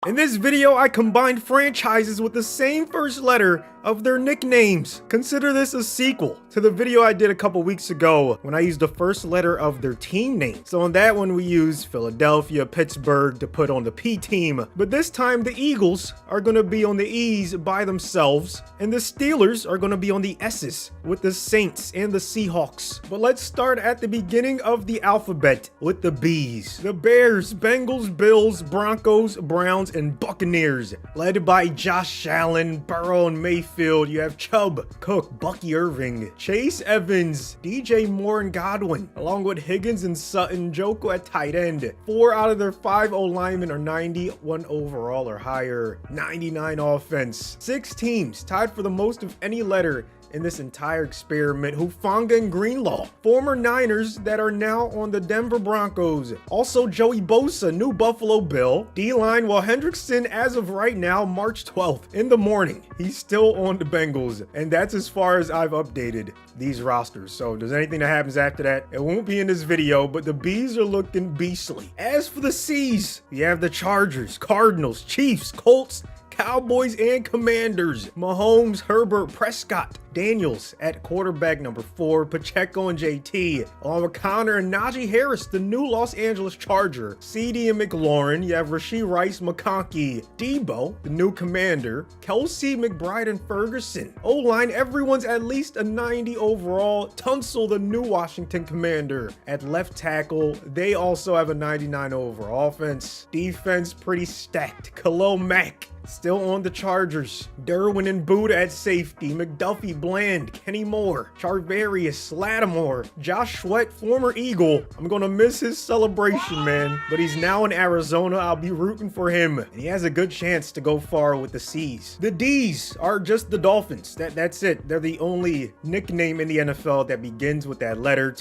In this video, I combined franchises with the same first letter of their nicknames. Consider this a sequel to the video I did a couple weeks ago when I used the first letter of their team name. So on that one, we used Philadelphia, Pittsburgh to put on the P team. But this time, the Eagles are going to be on the E's by themselves, and the Steelers are going to be on the S's with the Saints and the Seahawks. But let's start at the beginning of the alphabet with the B's. The Bears, Bengals, Bills, Broncos, Browns, and Buccaneers. Led by Josh Allen, Burrow, and Mayfield. You have Chubb, Cook, Bucky Irving, Chase Evans, DJ Moore, and Godwin, along with Higgins and Sutton, Joko at tight end. 4 out of their 5 O-linemen are 91 overall or higher. 99 offense. 6 teams tied for the most of any letter in this entire experiment. Hufanga and Greenlaw, former Niners that are now on the Denver Broncos. Also Joey Bosa, new Buffalo Bill. D-line, well, Hendrickson as of right now, March 12th in the morning, he's still on the Bengals, and that's as far as I've updated these rosters. So if there's anything that happens after that, it won't be in this video, but the B's are looking beastly. As for the C's, you have the Chargers, Cardinals, Chiefs, Colts, Cowboys, and Commanders. Mahomes, Herbert, Prescott, Daniels at quarterback number 4, Pacheco and JT, along with Connor and Najee Harris, the new Los Angeles Charger. CD and McLaurin, you have Rashee Rice, McConkey, Debo, the new Commander, Kelsey, McBride, and Ferguson. O-line, everyone's at least a 90 overall. Tunsil, the new Washington Commander. At left tackle, they also have a 99 overall. Offense, defense, pretty stacked. Khalil Mack, still on the Chargers. Derwin and Buddha at safety. McDuffie, Bland, Kenny Moore, Charvarius, Lattimore, Josh Sweat, former Eagle. I'm gonna miss his celebration, man, but he's now in Arizona. I'll be rooting for him, and he has a good chance to go far with the C's. The D's are just the Dolphins. That's it. They're the only nickname in the NFL that begins with that letter.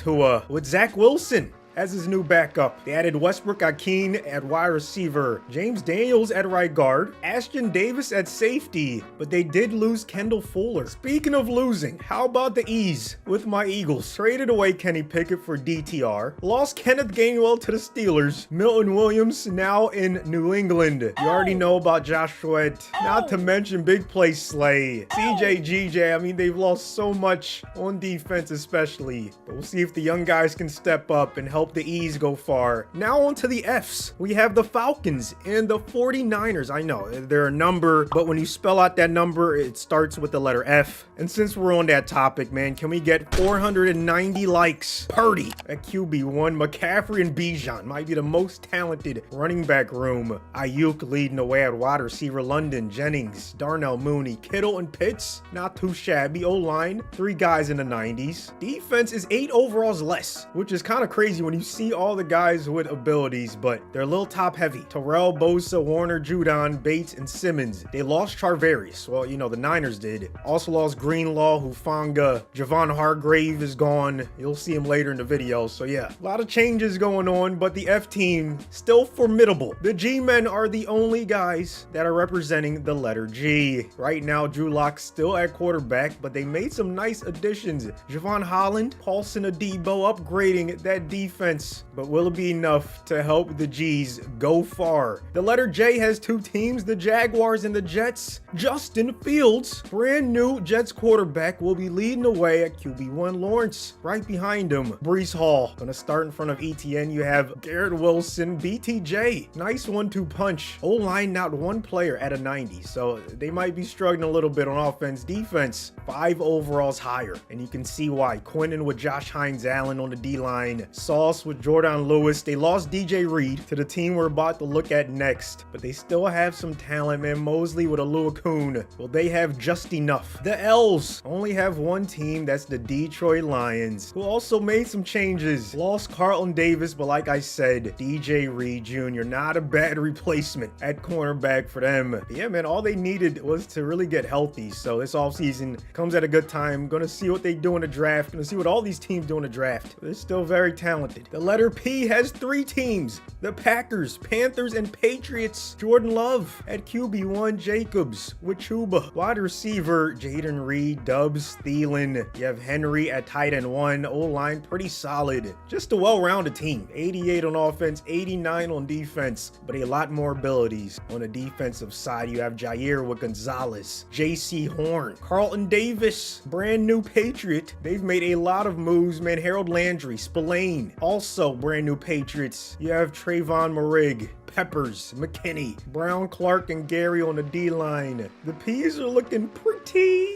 With Zach Wilson as his new backup. They added Westbrook Akeen at wide receiver, James Daniels at right guard, Ashton Davis at safety, but they did lose Kendall Fuller. Speaking of losing, how about the E's with my Eagles? Traded away Kenny Pickett for DTR, lost Kenneth Gainwell to the Steelers, Milton Williams now in New England. You already know about Josh Sweat, not to mention big play Slay, CJ GJ. I mean, they've lost so much on defense especially, but we'll see if the young guys can step up and help the E's go far. Now on to the F's. We have the Falcons and the 49ers. I know they're a number, but when you spell out that number, it starts with the letter F. And since we're on that topic, man, can we get 490 likes? Purdy at QB1, McCaffrey and Bijan might be the most talented running back room. Ayuk leading the way at wide receiver. London, Jennings, Darnell Mooney, Kittle, and Pitts, not too shabby. O-line, 3 guys in the 90s. Defense is 8 overalls less, which is kind of crazy when you see all the guys with abilities, but they're a little top heavy. Terrell, Bosa, Warner, Judon, Bates, and Simmons. They lost Charvarius. Well, you know, the Niners did. Also lost Greenlaw, Hufanga. Javon Hargrave is gone. You'll see him later in the video. So yeah, a lot of changes going on, but the F team still formidable. The G-men are the only guys that are representing the letter G. Right now, Drew Lock still at quarterback, but they made some nice additions. Javon Holland, Paulson Adebo, upgrading that defense. But will it be enough to help the G's go far? The letter J has 2 teams, the Jaguars and the Jets. Justin Fields, brand new Jets quarterback, will be leading the way at QB1. Lawrence right behind him. Breece Hall gonna start in front of ETN. You have Garrett Wilson, BTJ. Nice 1-2 punch. O-line, not one player at a 90, so they might be struggling a little bit on offense. Defense, 5 overalls higher, and you can see why. Quinnen with Josh Hines Allen on the D-line. Sauce with Jordan Lewis. They lost DJ Reed to the team we're about to look at next, but they still have some talent, man. Mosley with Oluokun. Well, they have just enough. The L's only have 1 team, that's the Detroit Lions, who also made some changes. Lost Carlton Davis, but like I said, DJ Reed Jr., not a bad replacement at cornerback for them. But yeah, man, all they needed was to really get healthy, so this offseason comes at a good time. Gonna see what they do in the draft. Gonna see what all these teams do in the draft. They're still very talented. solid. The letter P has 3 teams: the Packers, Panthers, and Patriots. Jordan Love at QB1, Jacobs with Chuba. Wide receiver, Jaden Reed, Dubs, Thielen. You have Henry at tight end 1. O-line pretty solid. Just a well-rounded team. 88 on offense, 89 on defense, but a lot more abilities. On the defensive side, you have Jair with Gonzalez, J.C. Horn, Carlton Davis, brand new Patriot. They've made a lot of moves, man. Harold Landry, Spillane, also brand new Patriots. You have Trayvon Morig, Peppers, McKinney, Brown, Clark, and Gary on the D-line. The P's are looking pretty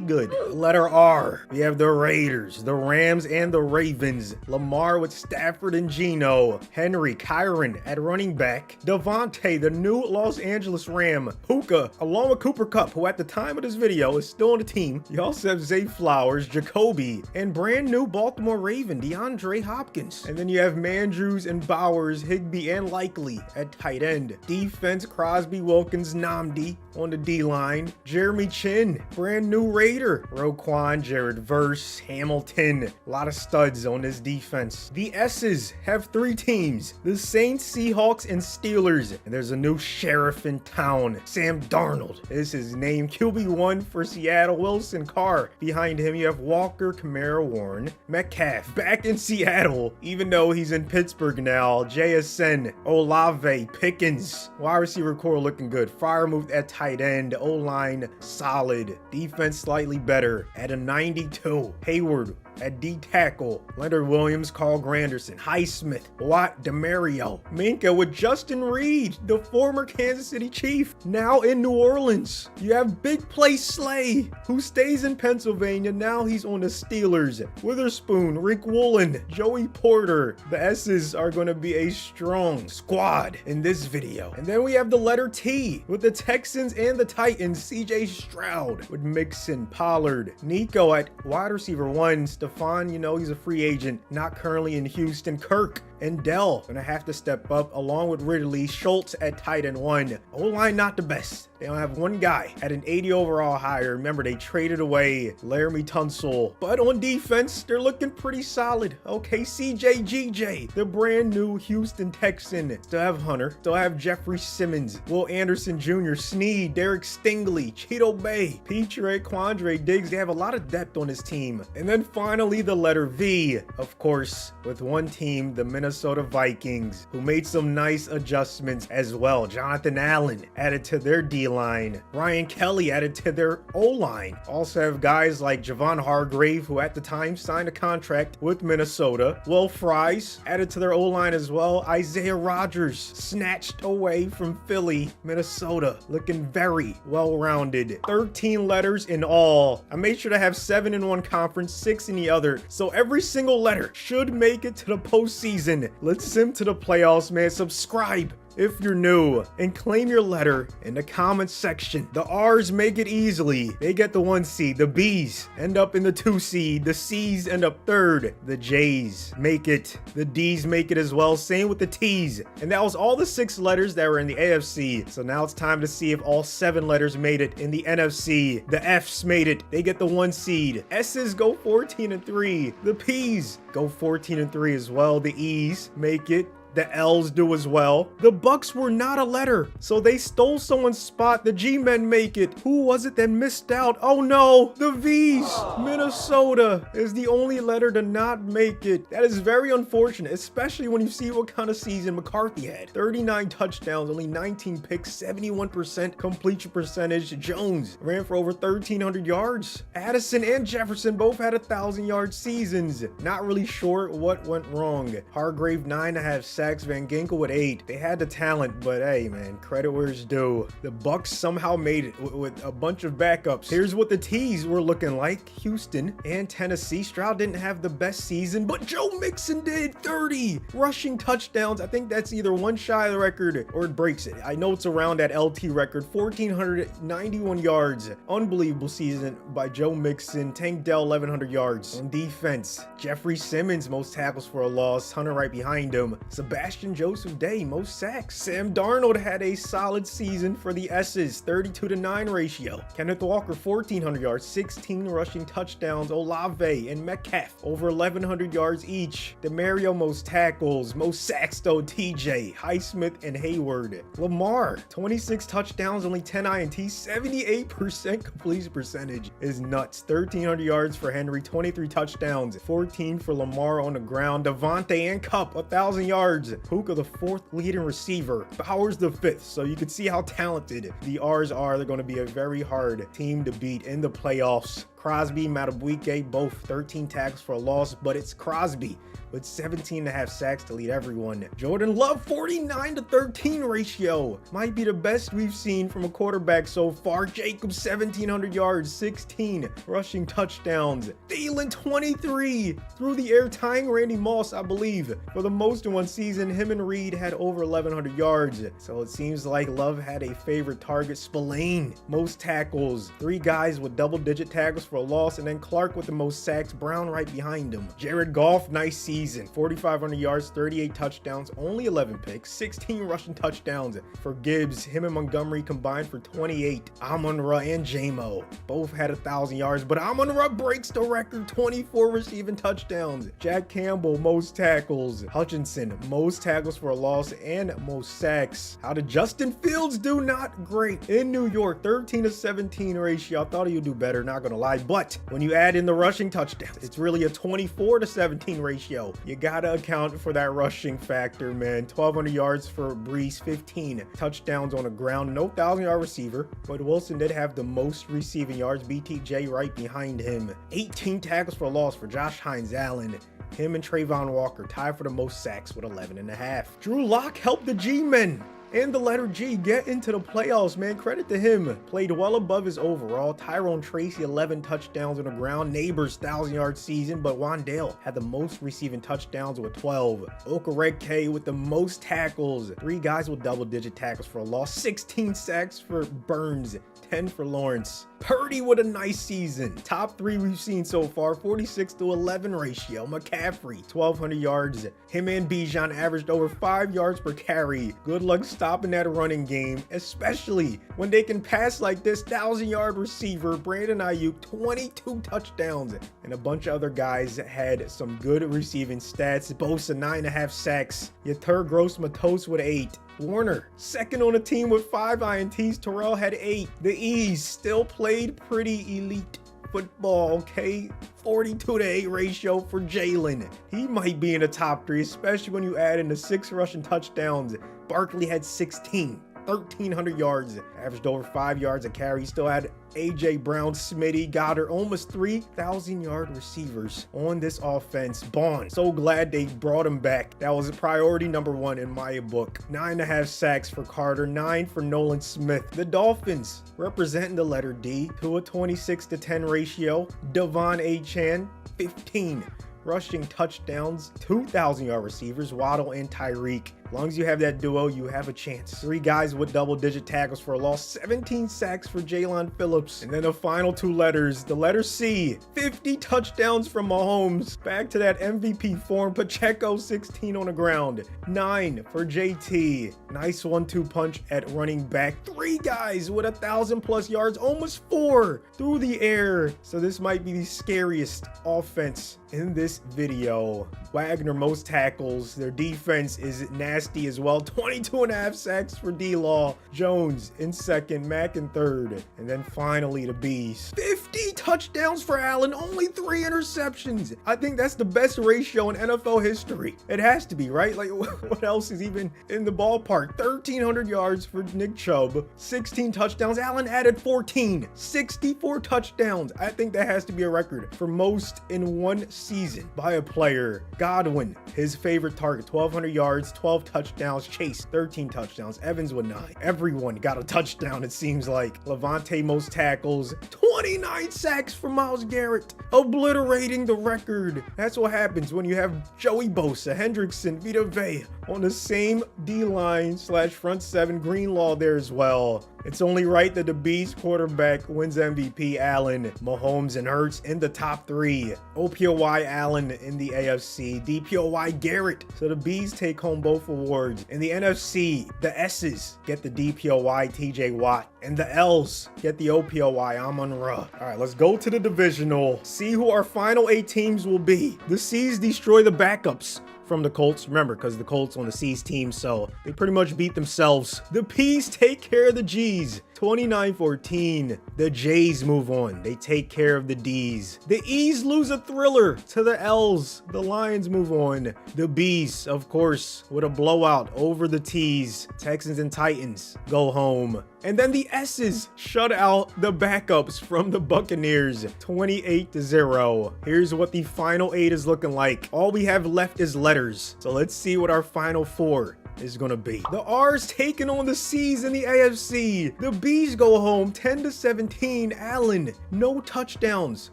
good. Letter R, we have the Raiders, the Rams, and the Ravens. Lamar with Stafford and Geno. Henry, Kyron at running back. Devontae, the new Los Angeles Ram. Puka, along with Cooper Kupp, who at the time of this video is still on the team. You also have Zay Flowers, Jacoby, and brand new Baltimore Raven, DeAndre Hopkins. And then you have Mandrews and Bowers, Higbee, and Likely at tight end. Defense, Crosby, Wilkins, Namdi on the D-line. Jeremy Chin, brand new Raider. Roquan, Jared Verse, Hamilton. A lot of studs on this defense. The S's have 3 teams: the Saints, Seahawks, and Steelers. And there's a new sheriff in town, Sam Darnold is his name. QB1 for Seattle, Wilson Carr. Behind him, you have Walker, Kamara, Warren, Metcalf back in Seattle, even though he's in Pittsburgh now. JSN, Olave, Pickens. Wide receiver core looking good. Fryer moved at tight end. O-line solid. Defense slightly better at a 92. Hayward at D-tackle. Leonard Williams, Carl Granderson, Highsmith, Watt, DeMario. Minka with Justin Reed, the former Kansas City Chief, now in New Orleans. You have Big Play Slay, who stays in Pennsylvania. Now he's on the Steelers. Witherspoon, Rick Woolen, Joey Porter. The S's are going to be a strong squad in this video. And then we have the letter T with the Texans and the Titans. CJ Stroud with Mixon, Pollard, Nico at wide receiver 1, Stephon, you know, he's a free agent, not currently in Houston. Kirk and Dell gonna have to step up, along with Ridley. Schultz at tight end 1. O-line not the best. They don't have one guy at an 80 overall hire. Remember, they traded away Laramie Tunsil. But on defense, they're looking pretty solid. Okay, CJ GJ, the brand new Houston Texan. Still have Hunter. Still have Jeffrey Simmons, Will Anderson Jr., Snead, Derek Stingley, Cheeto Bay, Petrie, Quandre Diggs. They have a lot of depth on this team. And then finally, the letter V, of course, with one team, the Minnesota Vikings, who made some nice adjustments as well. Jonathan Allen added to their D-line. Ryan Kelly added to their O-line. Also have guys like Javon Hargrave, who at the time signed a contract with Minnesota. Will Fries added to their O-line as well. Isaiah Rodgers snatched away from Philly. Minnesota looking very well-rounded. 13 letters in all. I made sure to have 7 in one conference, 6 in the other, so every single letter should make it to the postseason. Let's sim to the playoffs, man. Subscribe if you're new and claim your letter in the comments section. The R's make it easily. They get the 1 seed. The B's end up in the 2 seed. The C's end up 3rd. The J's make it. The D's make it as well. Same with the T's. And that was all the 6 letters that were in the AFC. So now it's time to see if all 7 letters made it in the NFC. The F's made it. They get the 1 seed. S's go 14-3. The P's go 14-3 as well. The E's make it. The L's do as well. The Bucks were not a letter, so they stole someone's spot. The G-men make it. Who was it that missed out? Oh no, the V's. Minnesota is the only letter to not make it. That is very unfortunate, especially when you see what kind of season McCarthy had. 39 touchdowns, only 19 picks, 71% completion percentage. Jones ran for over 1,300 yards. Addison and Jefferson both had 1,000-yard seasons. Not really sure what went wrong. Hargrave 9.5 sacks. Van Ginkel with 8. They had the talent, but hey, man, credit where it's due. The Bucks somehow made it with a bunch of backups. Here's what the T's were looking like. Houston and Tennessee. Stroud didn't have the best season, but Joe Mixon did. 30 rushing touchdowns. I think that's either one shy of the record or it breaks it. I know it's around that LT record. 1,491 yards. Unbelievable season by Joe Mixon. Tank Dell 1,100 yards. On defense, Jeffrey Simmons, most tackles for a loss. Hunter right behind him. Sebastian Joseph Day, most sacks. Sam Darnold had a solid season for the S's, 32-9 ratio. Kenneth Walker, 1,400 yards, 16 rushing touchdowns. Olave and Metcalf, over 1,100 yards each. DeMario, most tackles. Most sacks though, TJ, Highsmith, and Hayward. Lamar, 26 touchdowns, only 10 INTs, 78% completion percentage is nuts. 1,300 yards for Henry, 23 touchdowns, 14 for Lamar on the ground. Devontae and Kupp, 1,000 yards. Puka, the 4th leading receiver. Bowers, the 5th. So you can see how talented the R's are. They're going to be a very hard team to beat in the playoffs. Crosby, Madubuike, both 13 tackles for a loss, but it's Crosby with 17.5 sacks to lead everyone. Jordan Love, 49-13 ratio. Might be the best we've seen from a quarterback so far. Jacobs, 1,700 yards, 16 rushing touchdowns. Thielen, 23 through the air, tying Randy Moss, I believe, for the most in one season. Him and Reed had over 1,100 yards. So it seems like Love had a favorite target. Spillane, most tackles. 3 guys with double-digit tackles for a loss, and then Clark with the most sacks. Brown right behind him. Jared Goff, nice season. 4,500 yards, 38 touchdowns, only 11 picks, 16 rushing touchdowns for Gibbs. Him and Montgomery combined for 28. Amon-Ra and J-Mo both had 1,000 yards, but Amon-Ra breaks the record, 24 receiving touchdowns. Jack Campbell, most tackles. Hutchinson, most tackles for a loss and most sacks. How did Justin Fields do? Not great. In New York, 13-17 ratio. I thought he would do better, not gonna lie, but when you add in the rushing touchdowns, it's really a 24-17 ratio. You gotta account for that rushing factor, man. 1,200 yards for Brees, 15 touchdowns on the ground. No 1,000-yard receiver, but Wilson did have the most receiving yards. BTJ right behind him. 18 tackles for a loss for Josh Hines-Allen. Him and Trayvon Walker tied for the most sacks with 11.5. Drew Lock helped the G-men and the letter G get into the playoffs, man. Credit to him. Played well above his overall. Tyrone Tracy, 11 touchdowns on the ground. Neighbors, 1,000-yard season, but Wandale had the most receiving touchdowns with 12. Okorji with the most tackles. 3 guys with double-digit tackles for a loss. 16 sacks for Burns, 10 for Lawrence. Purdy with a nice season. Top 3 we've seen so far, 46-11 ratio. McCaffrey, 1,200 yards. Him and Bijan averaged over 5 yards per carry. Good luck stopping that running game, especially when they can pass like this. 1,000-yard receiver, Brandon Ayuk, 22 touchdowns. And a bunch of other guys had some good receiving stats. Bosa, 9.5 sacks. Yetur Gross-Matos with 8. Warner, second on the team with 5 INTs. Terrell had 8. The E's still played pretty elite football, okay? 42-8 ratio for Jalen. He might be in the top 3, especially when you add in the 6 rushing touchdowns. Barkley had 16. 1,300 yards, averaged over 5 yards a carry. He still had AJ Brown, Smitty, Goddard, almost 3,000-yard receivers on this offense. Bond, so glad they brought him back. That was a priority number 1 in my book. 9.5 sacks for Carter, 9 for Nolan Smith. The Dolphins representing the letter D to a 26-10 ratio. Devon Achane, 15 rushing touchdowns, 2,000-yard receivers, Waddle and Tyreek. As long as you have that duo, you have a chance. 3 guys with double-digit tackles for a loss, 17 sacks for Jalen Phillips. And then the final 2 letters, the letter C, 50 touchdowns from Mahomes. Back to that MVP form. Pacheco, 16 on the ground, 9 for JT. Nice 1-2 punch at running back. 3 guys with 1,000+ yards, almost 4 through the air. So this might be the scariest offense in this video. Wagner, most tackles. Their defense is nasty as well. 22.5 sacks for D-Law. Jones in second, Mack in third. And then finally the B's. 50 touchdowns for Allen, only 3 interceptions. I think that's the best ratio in NFL history. It has to be, right? Like, what else is even in the ballpark? 1,300 yards for Nick Chubb. 16 touchdowns. Allen added 14. 64 touchdowns. I think that has to be a record for most in one season by a player. Godwin, his favorite target, 1,200 yards, 12 touchdowns. Chase, 13 touchdowns. Evans with 9. Everyone got a touchdown, it seems like. Levante, most tackles. 29 sacks for Myles Garrett, obliterating the record. That's what happens when you have Joey Bosa, Hendrickson, Vita Vea on the same D-line / front 7. Greenlaw there as well. It's only right that the B's quarterback wins MVP. Allen, Mahomes, and Hurts in the top 3. OPOY Allen in the AFC. DPOY Garrett. So the B's take home both awards. In the NFC, the S's get the DPOY TJ Watt. And the L's get the OPOY Amon-Ra. All right, let's go to the divisional. See who our final 8 teams will be. The C's destroy the backups from the Colts. Remember, because the Colts on the C's team, so they pretty much beat themselves. The P's take care of the G's. 29-14. The J's move on. They take care of the D's. The E's lose a thriller to the L's. The Lions move on. The B's, of course, with a blowout over the T's. Texans and Titans go home. And then the S's shut out the backups from the Buccaneers, 28-0. Here's what the final 8 is looking like. All we have left is letters. So let's see what our final 4 is gonna be. The R's taking on the C's in the AFC. The B's go home 10-17. Allen, no touchdowns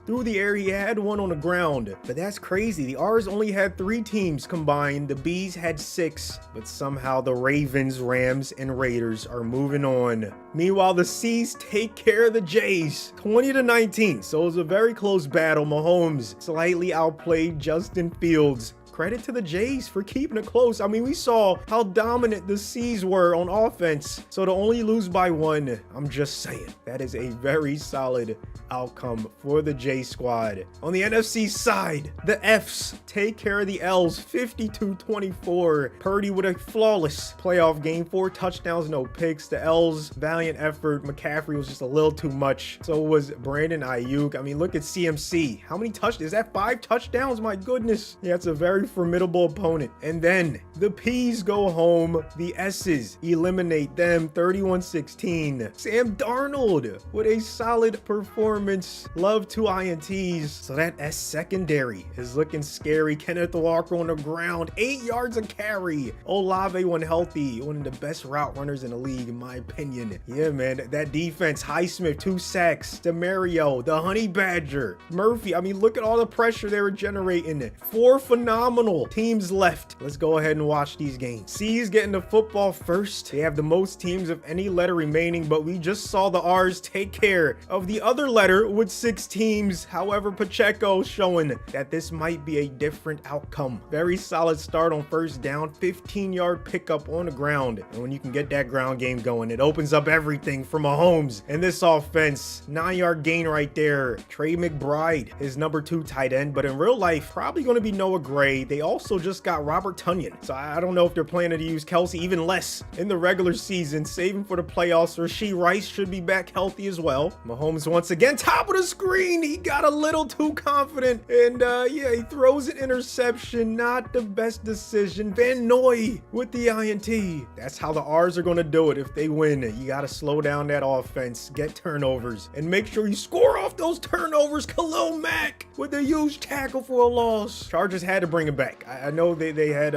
through the air. He had one on the ground, but that's crazy. The R's only had 3 teams combined. The B's had 6, but somehow the Ravens, Rams, and Raiders are moving on. Meanwhile, the C's take care of the J's, 20-19. So it was a very close battle. Mahomes slightly outplayed Justin Fields. Credit to the Jays for keeping it close. I mean, we saw how dominant the C's were on offense. So to only lose by 1, I'm just saying, that is a very solid outcome for the J squad. On the NFC side, the F's take care of the L's, 52-24. Purdy with a flawless playoff game, 4 touchdowns, no picks. The L's, valiant effort. McCaffrey was just a little too much. So was Brandon Ayuk. I mean, look at CMC. How many touchdowns? Is that 5 touchdowns? My goodness. Yeah, it's a very formidable opponent. And then the P's go home. The S's eliminate them, 31-16. Sam Darnold with a solid performance. Love 2 INTs. So that S secondary is looking scary. Kenneth Walker on the ground, 8 yards a carry. Olave when healthy, one of the best route runners in the league, in my opinion. Yeah, man, that defense. Highsmith, 2 sacks. DeMario, the Honey Badger. Murphy, I mean, look at all the pressure they were generating. 4 phenomenal teams left. Let's go ahead and watch these games. C's getting the football first. They have the most teams of any letter remaining, but we just saw the R's take care of the other letter with 6 teams. However, Pacheco showing that this might be a different outcome. Very solid start on first down, 15-yard pickup on the ground. And when you can get that ground game going, it opens up everything for Mahomes. And this offense, 9-yard gain right there. Trey McBride is number 2 tight end, but in real life, probably going to be Noah Gray. They also just got Robert Tonyan. So I don't know if they're planning to use Kelsey, even less in the regular season, saving for the playoffs. Rashee Rice should be back healthy as well. Mahomes once again, top of the screen. He got a little too confident. And yeah, he throws an interception. Not the best decision. Van Noy with the INT. That's how the R's are going to do it if they win. You got to slow down that offense, get turnovers, and make sure you score off those turnovers. Khalil Mack with a huge tackle for a loss. Chargers had to bring him back. I know they had,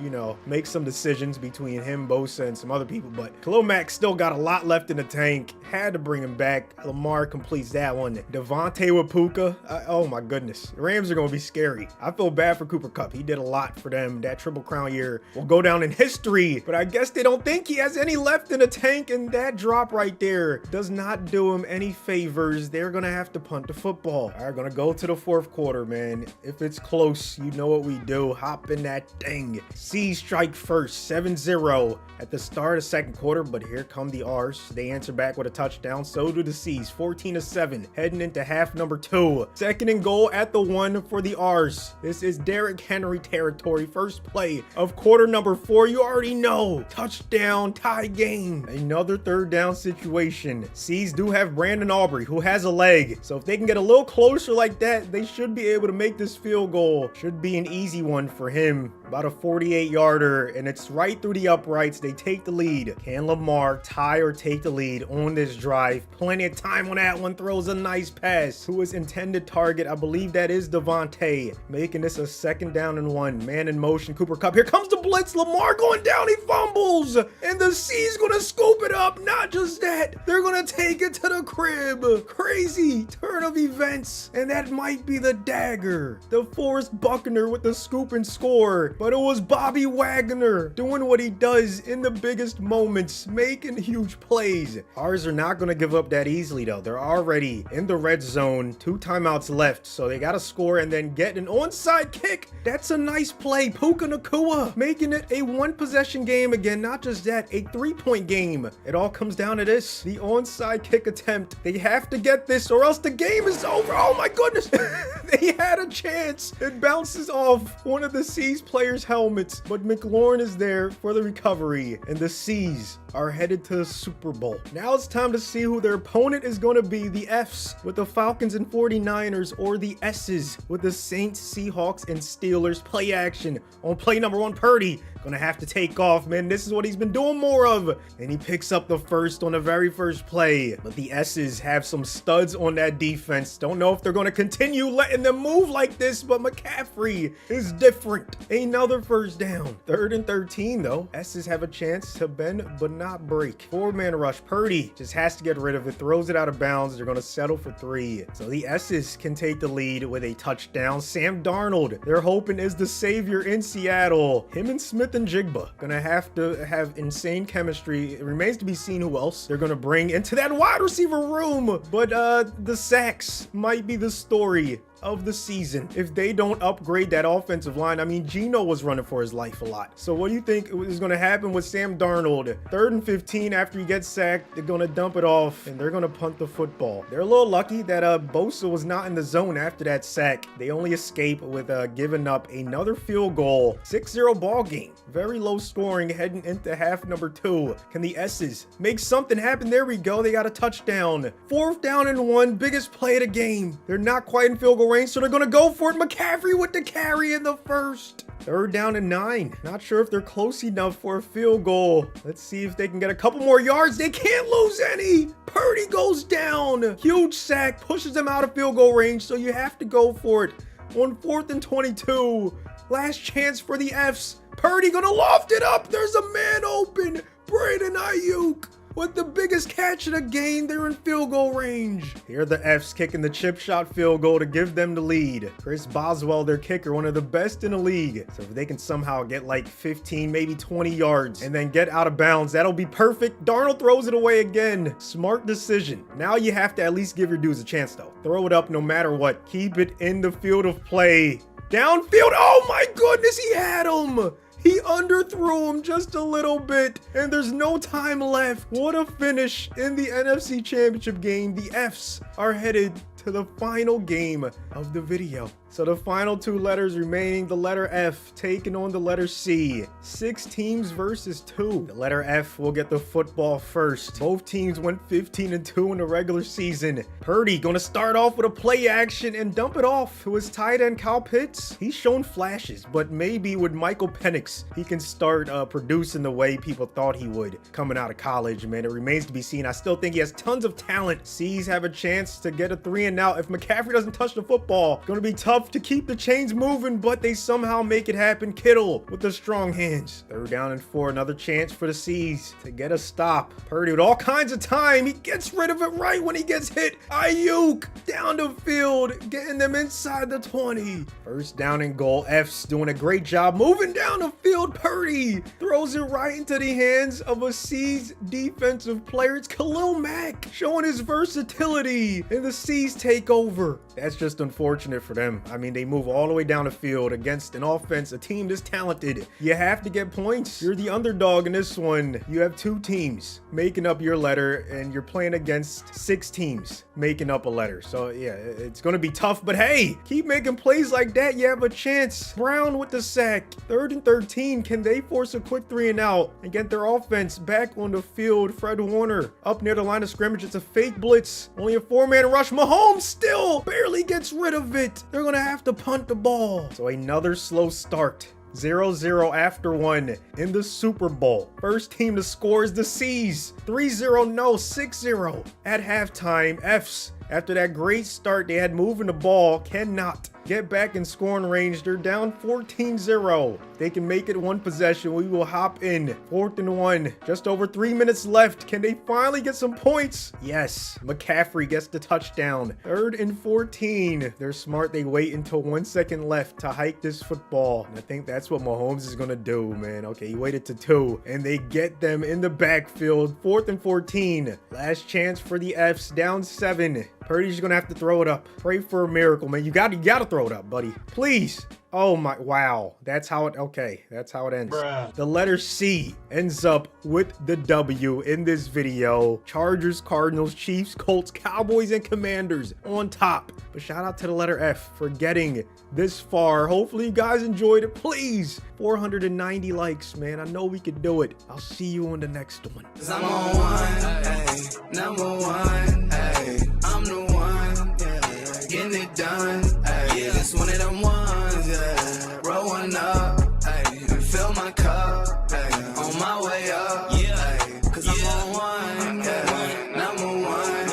you know, make some decisions between him, Bosa, and some other people, but Khalil Mack still got a lot left in the tank. Had to bring him back. Lamar completes that one. Devontae with Puka. Oh my goodness. The Rams are going to be scary. I feel bad for Cooper Kupp. He did a lot for them. That Triple Crown year will go down in history, but I guess they don't think he has any left in the tank, and that drop right there does not do him any favors. They're going to have to punt the football. All right, going to go to the 4th quarter, man. If it's close, you know what we do. Hop in that thing. C strike first, 7-0 at the start of 2nd quarter, but here come the R's. They answer back with a touchdown. So do the C's, 14-7, heading into half number 2. 2nd and goal at the 1 for the R's. This is Derrick Henry territory. First play of quarter number 4. You already know. Touchdown, tie game. Another 3rd down situation. C's do have Brandon Aubrey, who has a leg. So if they can get a little closer like that, they should be able to make this field goal. Should be an easy one for him. About a 48-yarder, and it's right through the uprights. They take the lead. Can Lamar tie or take the lead on this this drive. Plenty of time on that one. Throws a nice pass to his intended target. I believe that is Devontae, making this a 2nd down and 1. Man in motion, Cooper Kupp. Here comes the blitz. Lamar going down. He fumbles. And the C's going to scoop it up. Not just that, they're going to take it to the crib. Crazy turn of events. And that might be the dagger. DeForest Buckner with the scoop and score. But it was Bobby Wagner doing what he does in the biggest moments, making huge plays. Ours are not going to give up that easily though. They're already in the red zone. 2 timeouts left, so they got to score and then get an onside kick. That's a nice play. Puka Nacua making it a 1-possession game again. Not just that, a 3-point game. It all comes down to this, the onside kick attempt. They have to get this or else the game is over. Oh my goodness. They had a chance. It bounces off one of the C's players' helmets, but McLaurin is there for the recovery, and the C's are headed to the Super Bowl. Now it's time to see who their opponent is going to be. The F's with the Falcons and 49ers, or the S's with the Saints, Seahawks, and Steelers. Play action on play number 1. Purdy gonna have to take off, man. This is what he's been doing more of. And he picks up the first on the very first play. But the S's have some studs on that defense. Don't know if they're gonna continue letting them move like this, but McCaffrey is different. Another 1st down. 3rd and 13 though. S's have a chance to bend but not break. 4-man rush. Purdy just has to get rid of it. Throws it out of bounds. They're gonna settle for 3. So the S's can take the lead with a touchdown. Sam Darnold, they're hoping, is the savior in Seattle. Him and Smith and Jigba gonna have to have insane chemistry. It remains to be seen who else they're gonna bring into that wide receiver room. But the sacks might be the story of the season if they don't upgrade that offensive line. I mean, Geno was running for his life a lot. So what do you think is going to happen with Sam Darnold? 3rd and 15 after he gets sacked, they're going to dump it off and they're going to punt the football. They're a little lucky that Bosa was not in the zone after that sack. They only escape with giving up another field goal. 6-0 ball game. Very low scoring heading into half number 2. Can the S's make something happen? There we go. They got a touchdown. 4th down and 1. Biggest play of the game. They're not quite in field goal range, so they're gonna go for it. McCaffrey with the carry in the 1st. 3rd down and 9. Not sure if they're close enough for a field goal. Let's see if they can get a couple more yards. They can't lose any. Purdy goes down. Huge sack, pushes them out of field goal range, so you have to go for it on 4th and 22. Last chance for the F's. Purdy gonna loft it up. There's a man open. Brandon Ayuk with the biggest catch of the game. They're in field goal range. Here are the F's kicking the chip shot field goal to give them the lead. Chris Boswell, their kicker, one of the best in the league. So if they can somehow get like 15, maybe 20 yards and then get out of bounds, that'll be perfect. Darnold throws it away again. Smart decision. Now you have to at least give your dudes a chance though. Throw it up no matter what. Keep it in the field of play. Downfield. Oh my goodness, he had him. He underthrew him just a little bit, and there's no time left. What a finish in the NFC Championship game. The F's are headed to the final game of the video. So the final 2 letters remaining, the letter F taking on the letter C. 6 teams versus 2. The letter F will get the football first. Both teams went 15-2 in the regular season. Purdy gonna start off with a play action and dump it off to his tight end Kyle Pitts. He's shown flashes, but maybe with Michael Penix, he can start producing the way people thought he would coming out of college, man. It remains to be seen. I still think he has tons of talent. C's have a chance to get a 3 and out. If McCaffrey doesn't touch the football, gonna be tough to keep the chains moving, but they somehow make it happen. Kittle with the strong hands. 3rd down and 4. Another chance for the C's to get a stop. Purdy with all kinds of time. He gets rid of it right when he gets hit. Ayuk down the field, getting them inside the 20. 1st down and goal. F's doing a great job moving down the field. Purdy throws it right into the hands of a C's defensive player. It's Khalil Mack showing his versatility, and the C's take over. That's just unfortunate for them. I mean, they move all the way down the field against an offense, a team this talented. You have to get points. You're the underdog in this one. You have 2 teams making up your letter, and you're playing against 6 teams making up a letter. So yeah, it's going to be tough, but hey, keep making plays like that. You have a chance. Brown with the sack. 3rd and 13. Can they force a quick 3 and out and get their offense back on the field? Fred Warner up near the line of scrimmage. It's a fake blitz. Only a 4-man rush. Mahomes still barely gets rid of it. They're going to have to punt the ball. So another slow start. 0-0 after 1 in the Super Bowl. First team to score is the C's. 3-0, no, 6-0 at halftime. F's. After that great start they had moving the ball, cannot get back in scoring range. They're down 14-0. They can make it one possession. We will hop in. 4th and 1. Just over 3 minutes left. Can they finally get some points? Yes. McCaffrey gets the touchdown. 3rd and 14. They're smart. They wait until 1 second left to hike this football. And I think that's what Mahomes is going to do, man. Okay, he waited to 2. And they get them in the backfield. 4th and 14. Last chance for the F's. Down 7. Purdy's gonna have to throw it up. Pray for a miracle, man. You gotta throw it up, buddy. Please. Oh my, wow. That's how it, okay. That's how it ends. Bruh. The letter C ends up with the W in this video. Chargers, Cardinals, Chiefs, Colts, Cowboys, and Commanders on top. But shout out to the letter F for getting this far. Hopefully you guys enjoyed it. Please, 490 likes, man. I know we can do it. I'll see you on the next one. 'Cause I'm on one, ay, number one, ay, I'm the one, yeah, getting it done, ay, yeah, this one of them ones, yeah, rolling up, ay, and fill my cup, ay, on my way up, yeah, ay, 'cause I'm on one, yeah, number one,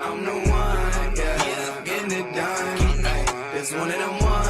I'm the one, yeah, getting it done, ay, this one of them ones.